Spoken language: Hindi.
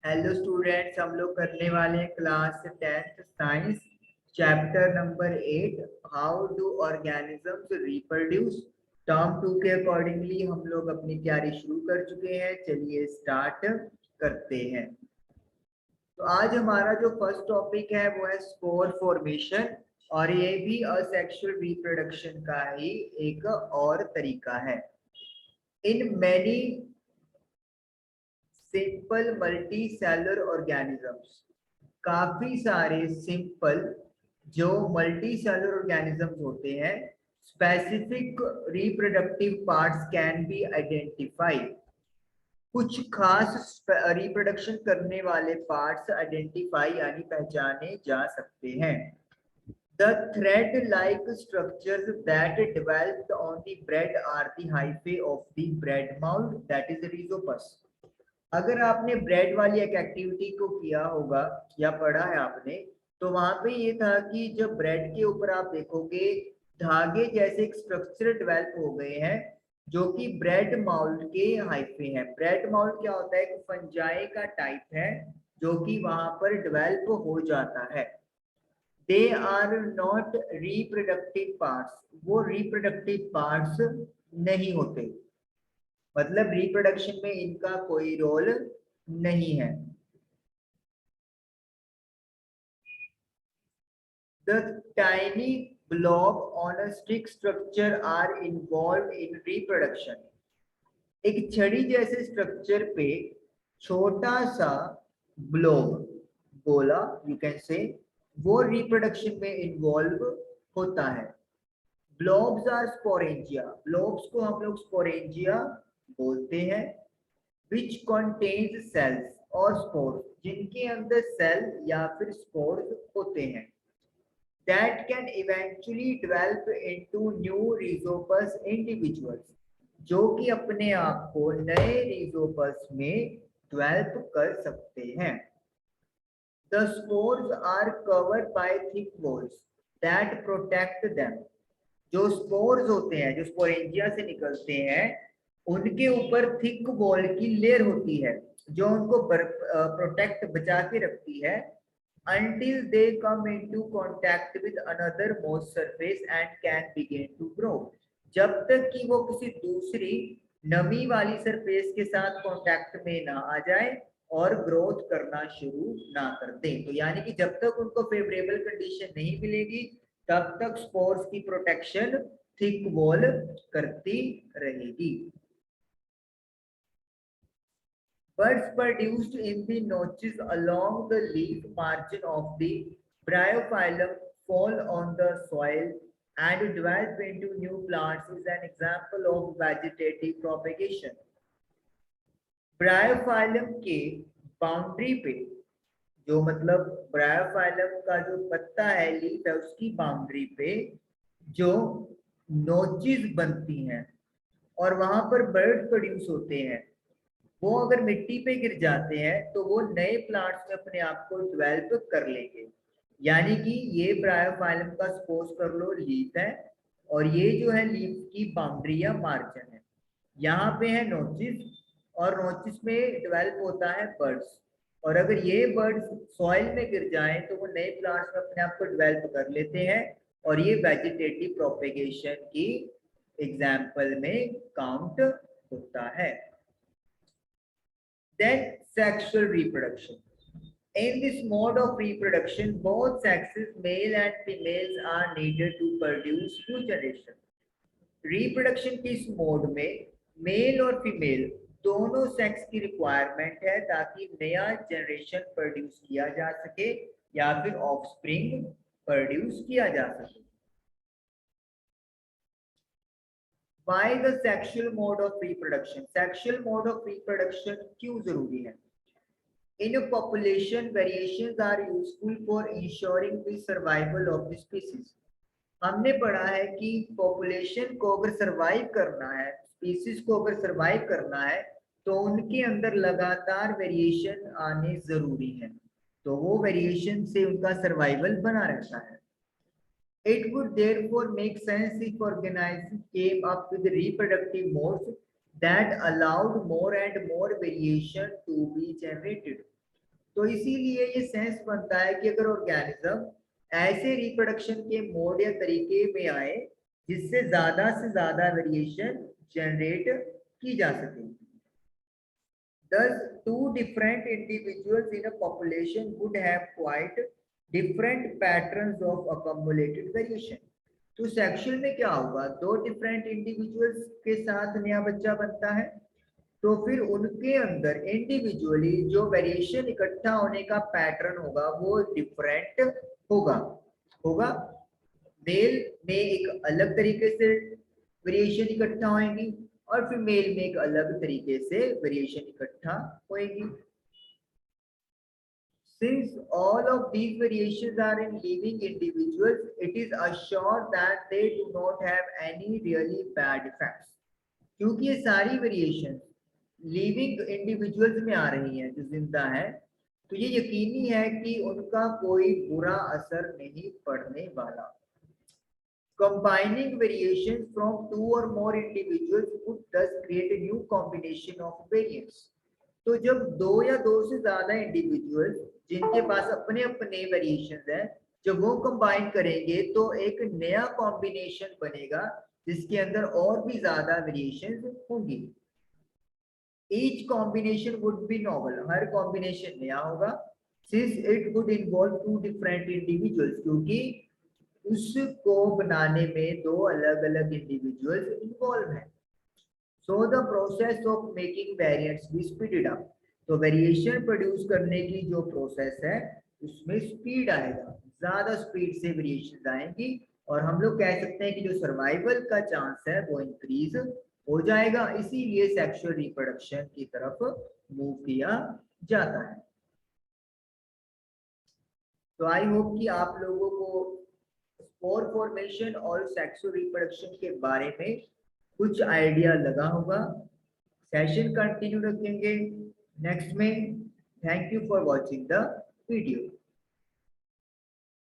हेलो स्टूडेंट्स, हम लोग करने वाले हैं class 10th science chapter number 8 how do organisms reproduce. Term 2 के अकॉर्डिंगली हम लोग अपनी तैयारी शुरू कर चुके हैं। चलिए स्टार्ट करते हैं। तो आज हमारा जो फर्स्ट टॉपिक है वो है स्पोर फॉर्मेशन, और ये भी असेक्सुअल रिप्रोडक्शन का ही एक और तरीका है। In many simple multi cellular organisms, काफी सारे सिंपल जो मल्टी सेलुलर ऑर्गेनिजम्स होते हैं, specific reproductive parts can be identified. कुछ खास रिप्रोडक्शन करने वाले पार्ट्स आइडेंटिफाई यानी पहचाने जा सकते हैं। The thread-like structures that developed on the bread are the hyphae of the bread mold, that is the rhizopus. अगर आपने ब्रेड वाली एक एक्टिविटी को किया होगा या पढ़ा है आपने, तो वहां पे ये था कि जब ब्रेड के ऊपर आप देखोगे धागे जैसे एक स्ट्रक्चर डेवलप हो गए हैं जो कि ब्रेड माउल्ट के हाइफे हैं। ब्रेड माउल्ट क्या होता है? एक फंजाई का टाइप है जो कि वहां पर डेवलप हो जाता है। They are not reproductive parts, वो रिप्रोडक्टिव पार्ट्स नहीं होते, मतलब रिप्रोडक्शन में इनका कोई रोल नहीं है। The tiny blob on a stick structure are involved in reproduction. एक छड़ी जैसे स्ट्रक्चर पे छोटा सा ब्लोब, गोला यू कैन से, वो रिप्रोडक्शन में इन्वॉल्व होता है। ब्लॉब्स आर स्पोरेंजिया, ब्लॉब्स को हम लोग स्पोरेंजिया बोलते हैं। which contains cells और spores, जिनके अंदर सेल या फिर स्पोर्स होते हैं। that can eventually develop into new rhizopus individuals, जो कि अपने आप को नए rhizopus में डेवलप कर सकते हैं। the spores are covered by thick walls that protect them, जो स्पोर्स होते हैं, जो स्पोरेंजिया से निकलते हैं, उनके ऊपर थिक वॉल की लेयर होती है जो उनको प्रोटेक्ट बचा के रखती है until they come into contact with another moist surface and can begin to grow, जब तक कि वो किसी दूसरी नमी वाली सरफेस के साथ कांटेक्ट में ना आ जाए और ग्रोथ करना शुरू ना कर दें। तो यानी कि जब तक उनको फेवरेबल कंडीशन नहीं मिलेगी तब तक स्पोर्स की प्रोटेक्शन थिक वॉल करती रहेगी। Buds produced in the notches along the leaf margin of the bryophyllum fall on the soil and develop into new plants is an example of vegetative propagation. Bryophyllum के बाउंड्री पे, जो मतलब ब्रायोफाइलम का जो पत्ता है, लीफ है, उसकी बाउंड्री पे जो नोचेस बनती हैं और वहां पर बर्ड प्रोड्यूस होते हैं, वो अगर मिट्टी पे गिर जाते हैं तो वो नए प्लांट्स में अपने आप को डेवलप कर लेंगे। यानी कि ये ब्रायोफाइलम का सपोज कर लो लीफ है, और ये जो है लीफ की बाउंड्री या मार्जिन है, यहाँ पे है नोचिस, और नोचिस में डेवलप होता है बर्ड्स, और अगर ये बर्ड्स सॉइल में गिर जाएं तो वो नए प्लांट्स में अपने आप को डेवलप कर लेते हैं, और ये वेजिटेटिव प्रोपेगेशन की एग्जाम्पल में काउंट होता है। Then sexual reproduction. In this mode of reproduction, both sexes, male and females, are needed to produce new generation. Reproduction की इस मोड में मेल और फीमेल दोनों सेक्स की रिक्वायरमेंट है ताकि नया जनरेशन प्रोड्यूस किया जा सके या फिर ऑफस्प्रिंग प्रोड्यूस किया जा सके। Why the sexual mode of reproduction? Sexual mode of reproduction क्यों जरूरी है? In a population, variations are useful for ensuring the survival of the species. हमने पढ़ा है कि पॉपुलेशन को अगर सरवाइव करना है, स्पीसीज को अगर सरवाइव करना है, तो उनके अंदर लगातार वेरिएशन आने जरूरी है, तो वो वेरिएशन से उनका सर्वाइवल बना रहता है। It would therefore make sense if organisms came up with reproductive modes that allowed more and more variation to be generated. तो इसीलिए ये सेंस बनता है कि अगर ऑर्गेनिज्म ऐसे रिप्रोडक्शन के मोड या तरीके में आए जिससे ज्यादा से ज्यादा वेरिएशन जनरेट की जा सके। Thus, two different individuals in a population would have quite different patterns of accumulated variation. तो सेक्सुअल में क्या होगा, दो डिफरेंट इंडिविजुअल्स के साथ नया बच्चा बनता है, तो फिर उनके अंदर इंडिविजुअली जो वेरिएशन इकट्ठा होने का पैटर्न होगा वो डिफरेंट होगा होगा मेल में एक अलग तरीके से वेरिएशन इकट्ठा होंगी और फीमेल में एक अलग तरीके से वेरिएशन इकट्ठा होंगी। Since all of these variations are in living individuals, it is assured that they do not have any really bad effects. क्योंकि ये सारी वेरिएशन लिविंग इंडिविजुअल्स में आ रही हैं जो जिंदा है, तो ये यकीनी है कि उनका कोई बुरा असर नहीं पड़ने वाला। Combining variations from two or more individuals would thus create a new combination of variants. तो जब दो या दो से ज्यादा इंडिविजुअल्स जिनके पास अपने अपने वेरिएशंस हैं, जब वो कंबाइन करेंगे तो एक नया कॉम्बिनेशन बनेगा जिसके अंदर और भी ज्यादा वेरिएशंस होंगी। Each combination would be novel, her combination नया होगा, since it would involve two different individuals, क्योंकि उसको बनाने में दो अलग अलग इंडिविजुअल्स इन्वॉल्व हैं। So the process of making variants be speeded up, तो वेरिएशन प्रोड्यूस करने की जो प्रोसेस है उसमें स्पीड आएगा, ज्यादा स्पीड से वेरिएशन आएंगी और हम लोग कह सकते हैं कि जो सर्वाइवल का चांस है वो इंक्रीज हो जाएगा। इसीलिए सेक्सुअल रिप्रोडक्शन की तरफ मूव किया जाता है। तो आई होप कि आप लोगों को स्पोर फॉर्मेशन और सेक्सुअल रिप्रोडक्शन के बारे में कुछ आइडिया लगा होगा। सेशन कंटिन्यू रखेंगे नेक्स्ट में। Thank you for watching the video.